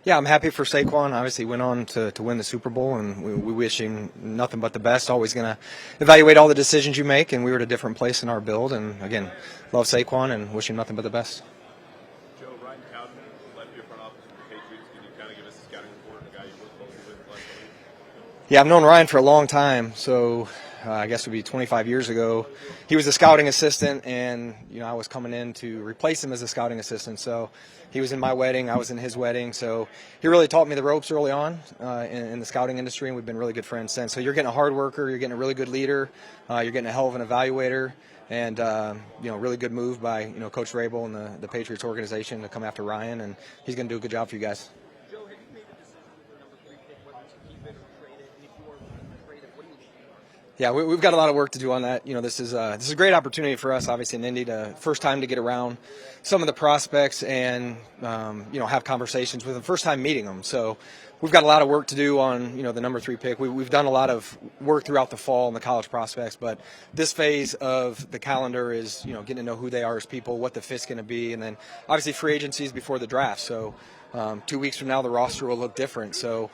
Yeah, I'm happy for Saquon. Obviously, went on to win the Super Bowl, and we wish him nothing but the best. Always going to evaluate all the decisions you make, and we were at a different place in our build. And again, love Saquon and wish him nothing but the best. Joe, Ryan Cowden left your front office with the Patriots. Can you kind of give us a scouting report of the guy you worked closely with last week? Yeah, I've known Ryan for a long time, so I guess it would be 25 years ago. He was a scouting assistant, and I was coming in to replace him as a scouting assistant. So he was in my wedding, I was in his wedding. So he really taught me the ropes early on in the scouting industry, and we've been really good friends since. So you're getting a hard worker, you're getting a really good leader, you're getting a hell of an evaluator, and really good move by Coach Vrabel and the Patriots organization to come after Ryan, and he's going to do a good job for you guys. Joe, have you made a decision with the number 3 pick whether to keep it or trade it? And if you were to trade it, what do you think? Yeah, we've got a lot of work to do on that. This is a great opportunity for us, obviously in Indy, first time to get around some of the prospects and have conversations with them, first time meeting them. So we've got a lot of work to do on the number 3 pick. We've done a lot of work throughout the fall on the college prospects, but this phase of the calendar is getting to know who they are as people, what the fit's going to be, and then obviously free agencies before the draft. So 2 weeks from now the roster will look different. So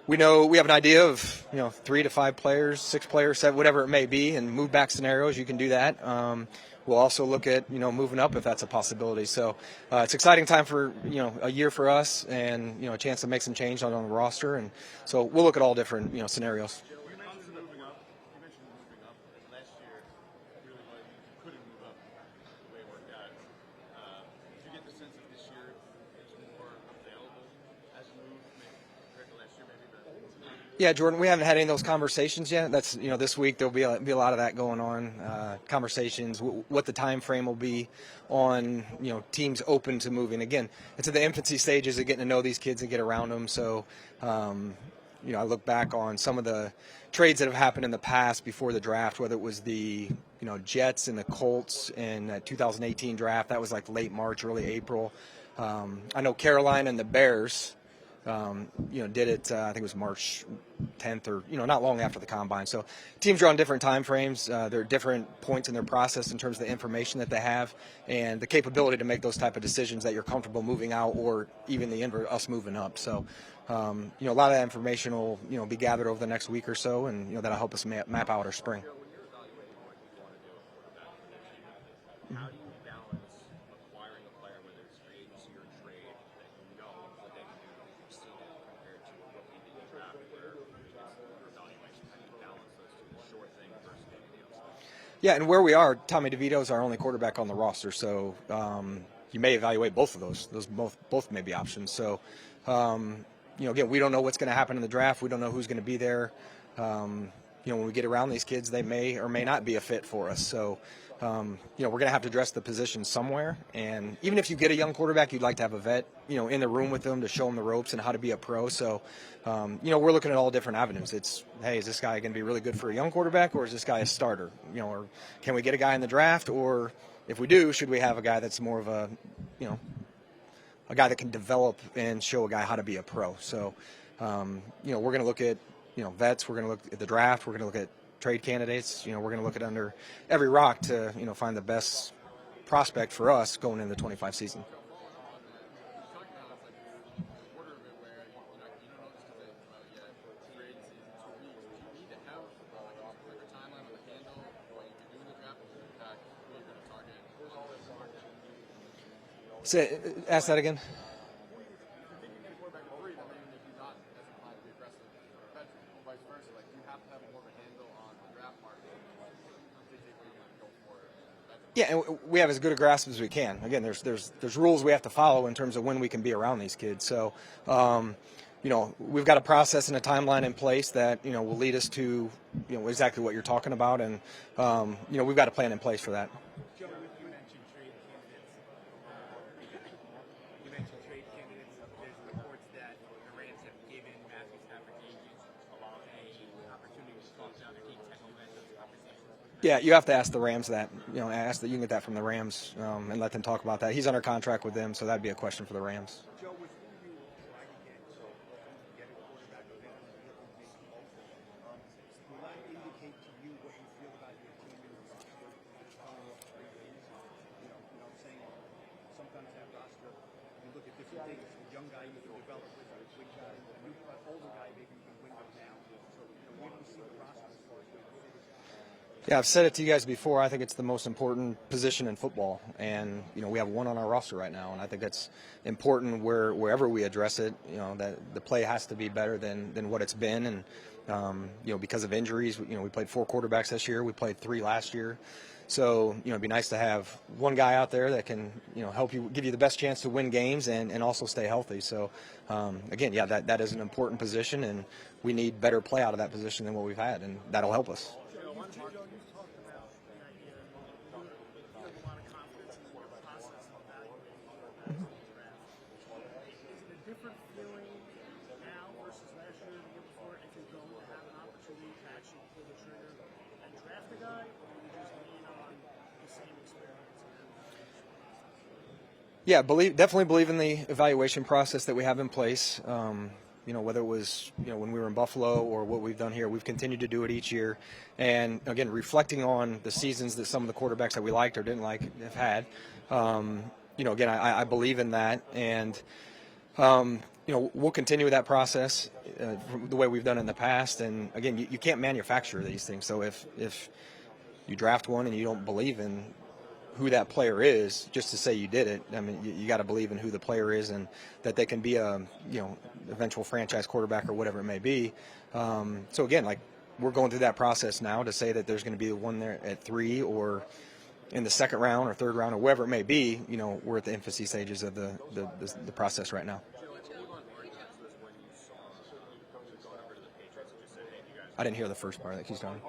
we know we have an idea of 3 to 5 players, 6 players, 7, whatever it may be, and move back scenarios. You can do that. We'll also look at moving up if that's a possibility. So it's an exciting time for a year for us, and a chance to make some change on the roster. And so we'll look at all different scenarios. You mentioned moving up. Last year, really you couldn't move up the way it worked out. Did you get the sense that this year it's more available as a move, maybe compared to last year, maybe? Yeah, Jordan, we haven't had any of those conversations yet. That's this week there'll be a lot of that going on. Conversations, what the time frame will be on teams open to moving. Again, it's at the infancy stages of getting to know these kids and get around them. So, I look back on some of the trades that have happened in the past before the draft, whether it was the Jets and the Colts in that 2018 draft. That was like late March, early April. I know Carolina and the Bears. Did it, I think it was March 10th or, not long after the combine. So teams are on different time frames. There are different points in their process in terms of the information that they have and the capability to make those type of decisions that you're comfortable moving out or even the inverse, us moving up. So, a lot of that information will, be gathered over the next week or so, and, that'll help us map out our spring. Joe, when you're evaluating what you want to do with quarterback position, how do you balance acquiring a player, whether it's free agency or trade, that what they can do that you've seen it compared to what we did in the draft, where it's your evaluation? How do you balance those two, the sure thing versus maybe the upside? Yeah, and where we are, Tommy DeVito is our only quarterback on the roster, so you may evaluate both of those. Those both may be options. So, again, we don't know what's going to happen in the draft. We don't know who's going to be there. When we get around these kids, they may or may not be a fit for us. So, we're going to have to address the position somewhere. And even if you get a young quarterback, you'd like to have a vet, in the room with them to show them the ropes and how to be a pro. So, we're looking at all different avenues. It's, hey, is this guy going to be really good for a young quarterback, or is this guy a starter? Or can we get a guy in the draft? Or if we do, should we have a guy that's more of a guy that can develop and show a guy how to be a pro? So, we're going to look at, vets. We're going to look at the draft. We're going to look at trade candidates. We're going to look at under every rock to, find the best prospect for us going into the 25 season. Ask that again. Yeah, and we have as good a grasp as we can. Again, there's rules we have to follow in terms of when we can be around these kids. So, we've got a process and a timeline in place that will lead us to exactly what you're talking about, and we've got a plan in place for that. Joe, you mentioned trade candidates. There's reports that the Rams have given Matthew Stafford agents an opportunity to talk down the team to implement those conversations. Yeah, you have to ask the Rams that. Ask that you can get that from the Rams and let them talk about that. He's under contract with them, so that'd be a question for the Rams. Joe, was who you trying to get a quarterback of it? Will that indicate to you what you feel about your team in the roster? I'm saying sometimes that roster, you look at different things. The young guy you can develop with. Yeah, I've said it to you guys before. I think it's the most important position in football, and we have one on our roster right now, and I think that's important wherever we address it. That the play has to be better than what it's been, and because of injuries, we played 4 quarterbacks this year. We played 3 last year, so it'd be nice to have one guy out there that can help you, give you the best chance to win games and also stay healthy. So again, yeah, that is an important position, and we need better play out of that position than what we've had, and that'll help us. Yeah, definitely believe in the evaluation process that we have in place. Whether it was when we were in Buffalo or what we've done here, we've continued to do it each year. And again, reflecting on the seasons that some of the quarterbacks that we liked or didn't like have had. Again, I believe in that, and we'll continue with that process the way we've done in the past. And again, you can't manufacture these things. So if you draft one and you don't believe in who that player is, just to say you did it, I mean, you got to believe in who the player is and that they can be a eventual franchise quarterback or whatever it may be. So again, we're going through that process now to say that there's going to be one there at 3 or in the second round or third round or wherever it may be. We're at the infancy stages of the process right now. I didn't hear the first part that he's done.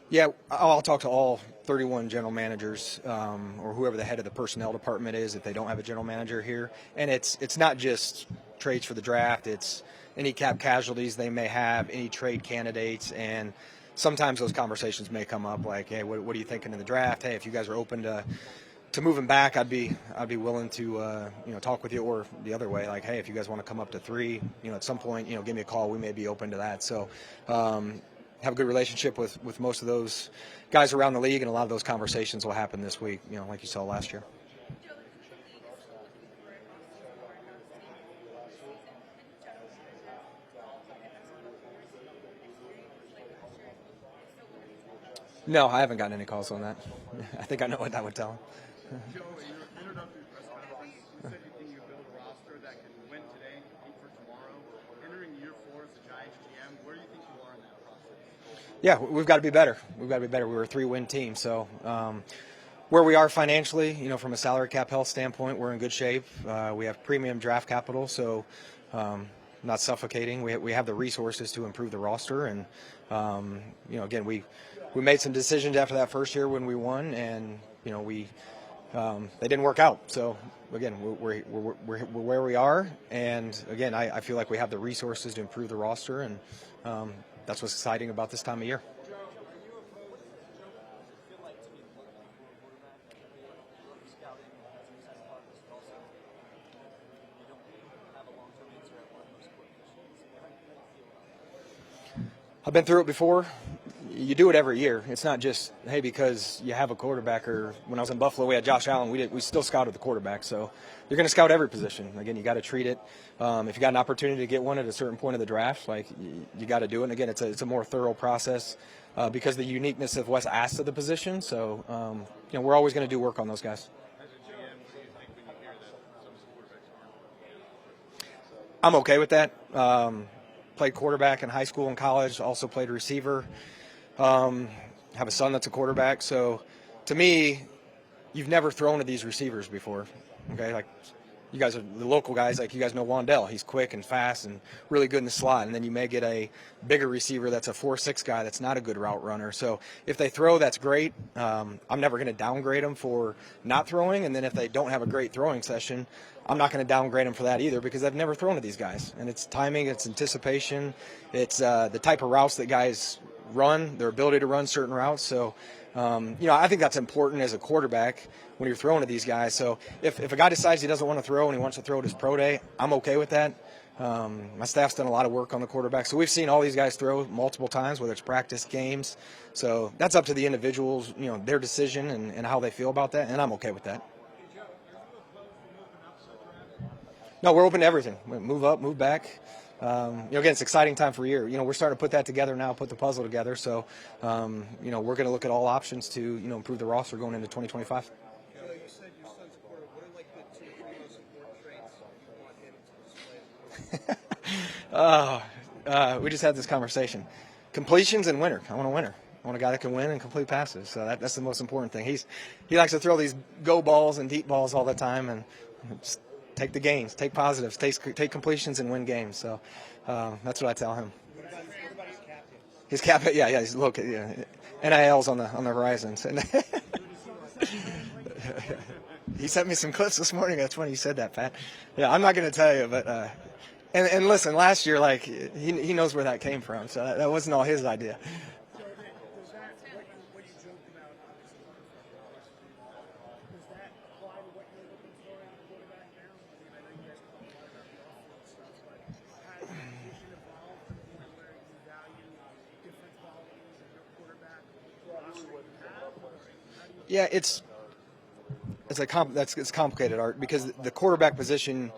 Yeah, I'll talk to all 31 general managers or whoever the head of the personnel department is if they don't have a general manager here. And it's not just trades for the draft. It's any cap casualties they may have, any trade candidates. And sometimes those conversations may come up like, hey, what are you thinking in the draft? Hey, if you guys are open to moving back, I'd be willing to talk with you, or the other way, like, hey, if you guys want to come up to 3, at some point, give me a call. We may be open to that. So have a good relationship with most of those guys around the league, and a lot of those conversations will happen this week, like you saw last year. No, I haven't gotten any calls on that. I think I know what that would tell them. Joe, in your introductory press conference, you said you think you build a roster that can win today and compete for tomorrow. Entering year 4 as the Giants GM, where do you think you are in that process? Yeah, we've got to be better. We were a 3-win team, so where we are financially, from a salary cap health standpoint, we're in good shape. We have premium draft capital, so not suffocating. We have the resources to improve the roster, and again, we made some decisions after that first year when we won, and they didn't work out. So again, we're where we are, and again, I feel like we have the resources to improve the roster, and that's what's exciting about this time of year. I've been through it before. You do it every year. It's not just, hey, because you have a quarterback, or when I was in Buffalo, we had Josh Allen. We still scouted the quarterback. So you're going to scout every position. Again, you got to treat it. If you got an opportunity to get one at a certain point of the draft, you got to do it. And again, it's a more thorough process because of the uniqueness of what's asked of the position. So we're always going to do work on those guys. As a GM, what do you think when you hear that some quarterbacks aren't? I'm okay with that. Played quarterback in high school and college. Also played receiver. Have a son that's a quarterback. So to me, you've never thrown to these receivers before. Okay, you guys are the local guys. You guys know Wandell. He's quick and fast and really good in the slot. And then you may get a bigger receiver that's a 4.6 guy that's not a good route runner. So if they throw, that's great. I'm never going to downgrade them for not throwing. And then if they don't have a great throwing session, I'm not going to downgrade them for that either, because I've never thrown to these guys. And it's timing, it's anticipation, it's the type of routes that guys run, their ability to run certain routes. So, I think that's important as a quarterback when you're throwing to these guys. So if a guy decides he doesn't want to throw and he wants to throw at his pro day, I'm okay with that. My staff's done a lot of work on the quarterback, so we've seen all these guys throw multiple times, whether it's practice, games. So that's up to the individuals, their decision and how they feel about that, and I'm okay with that. No, we're open to everything. Move up, move back. Again, it's an exciting time for a year. We're starting to put that together now, put the puzzle together. So, we're going to look at all options to, improve the roster going into 2025. You said your son's a quarterback. What are like the 2 or 3 most important traits you want him to display? We just had this conversation. Completions and winner. I want a winner. I want a guy that can win and complete passes. So that's the most important thing. He likes to throw these go balls and deep balls all the time, and just take the gains, take positives, take completions and win games. So that's what I tell him. What about his captain? His captain, yeah, he's local. Yeah, NIL's on the horizon. He sent me some clips this morning. That's when he said that, Pat. Yeah, I'm not going to tell you, but and listen, last year, like he knows where that came from, so that wasn't all his idea. So does that, what you joked about, does that apply to what you're looking for in a quarterback now? I mean, I know you guys talk a lot about the offense stuff, but has the position evolved to the point where you value different qualities in your quarterback roster you have? Or how do you Yeah, it's complicated, Art, because the quarterback position,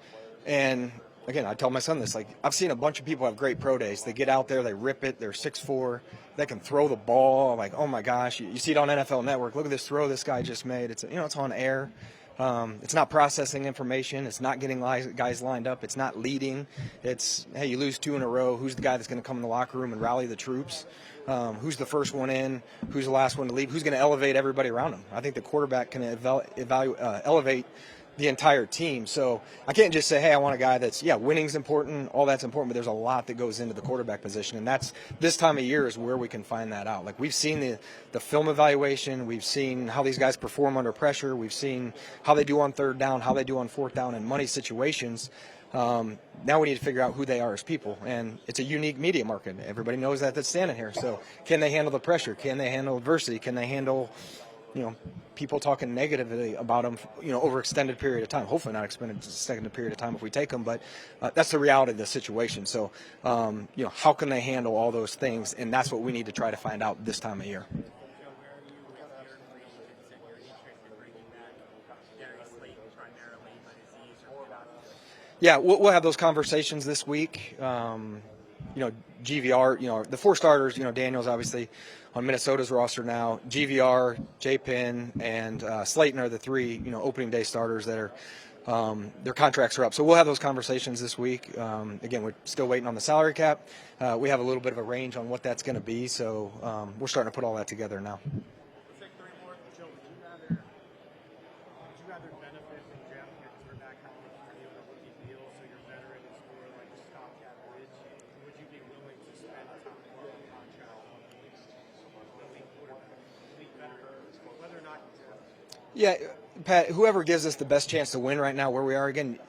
and again, I tell my son this, like I've seen a bunch of people have great pro days. They get out there, they rip it, they're 6'4", they can throw the ball. I'm like, oh my gosh, you see it on NFL Network. Look at this throw this guy just made. It's it's on air. It's not processing information. It's not getting guys lined up. It's not leading. It's, hey, you lose 2 in a row. Who's the guy that's going to come in the locker room and rally the troops? Who's the first one in? Who's the last one to leave? Who's going to elevate everybody around him? I think the quarterback can elevate the entire team. So I can't just say, hey, I want a guy that's, winning's important, all that's important, but there's a lot that goes into the quarterback position. And that's this time of year is where we can find that out. Like we've seen the film evaluation. We've seen how these guys perform under pressure. We've seen how they do on 3rd down, how they do on 4th down in money situations. Now we need to figure out who they are as people. And it's a unique media market. Everybody knows that's standing here. So can they handle the pressure? Can they handle adversity? Can they handle people talking negatively about them, over extended period of time. Hopefully not extended period of time if we take them, but that's the reality of the situation. So, how can they handle all those things? And that's what we need to try to find out this time of year. Yeah, we'll have those conversations this week. GVR, the 4 starters, Daniel's obviously on Minnesota's roster now. GVR, J-Pin, and Slayton are the 3, opening day starters that are, their contracts are up. So we'll have those conversations this week. Again, we're still waiting on the salary cap. We have a little bit of a range on what that's going to be. So we're starting to put all that together now. Let's take 3 more. Joe, would you rather benefit from drafting your quarterback having a year on a rookie deal so your veteran is more like a stopgap bridge? Or would you be willing to spend a top 12 contract on an elite quarterback, elite veteran, whether or not you draft? Yeah, Pat, whoever gives us the best chance to win right now where we are, again,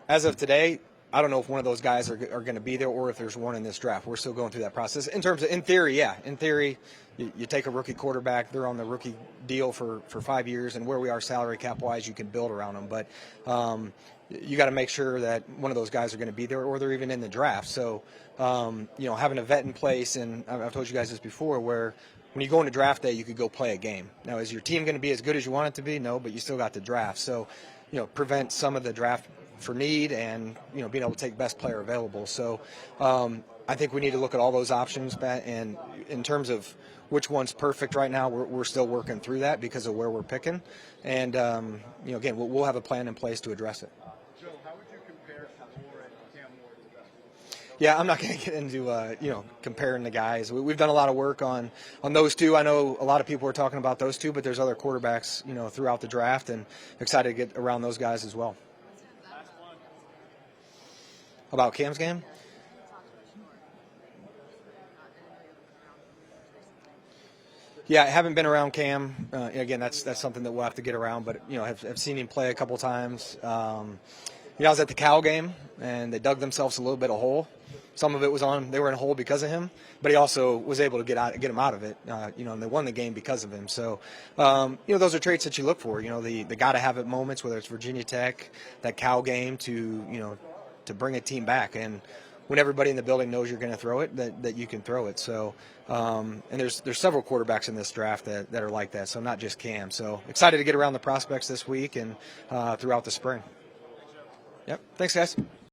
as of today, I don't know if one of those guys are going to be there or if there's one in this draft. We're still going through that process. In theory, you take a rookie quarterback, they're on the rookie deal for 5 years, and where we are salary cap-wise, you can build around them. But you got to make sure that one of those guys are going to be there or they're even in the draft. So, having a vet in place, and I've told you guys this before, where when you go into draft day, you could go play a game. Now, is your team going to be as good as you want it to be? No, but you still got the draft. So, prevent some of the draft for need and, being able to take best player available. So I think we need to look at all those options, Pat, and in terms of which one's perfect right now, we're still working through that because of where we're picking. And, again, we'll have a plan in place to address it. Joe, how would you compare Shedeur and Cam Ward to that? Yeah, I'm not going to get into, comparing the guys. We've done a lot of work on those 2. I know a lot of people are talking about those 2, but there's other quarterbacks, throughout the draft, and excited to get around those guys as well. About Cam's game? Yeah, I haven't been around Cam. Again, that's something that we'll have to get around, but, have seen him play a couple times. I was at the Cal game, and they dug themselves a little bit of hole. Some of it was they were in a hole because of him, but he also was able to get him out of it, and they won the game because of him. So, those are traits that you look for, the got-to-have-it moments, whether it's Virginia Tech, that Cal game, to to bring a team back. And when everybody in the building knows you're going to throw it, that you can throw it. So, and there's several quarterbacks in this draft that are like that. So not just Cam. So excited to get around the prospects this week and throughout the spring. Yep. Thanks, guys.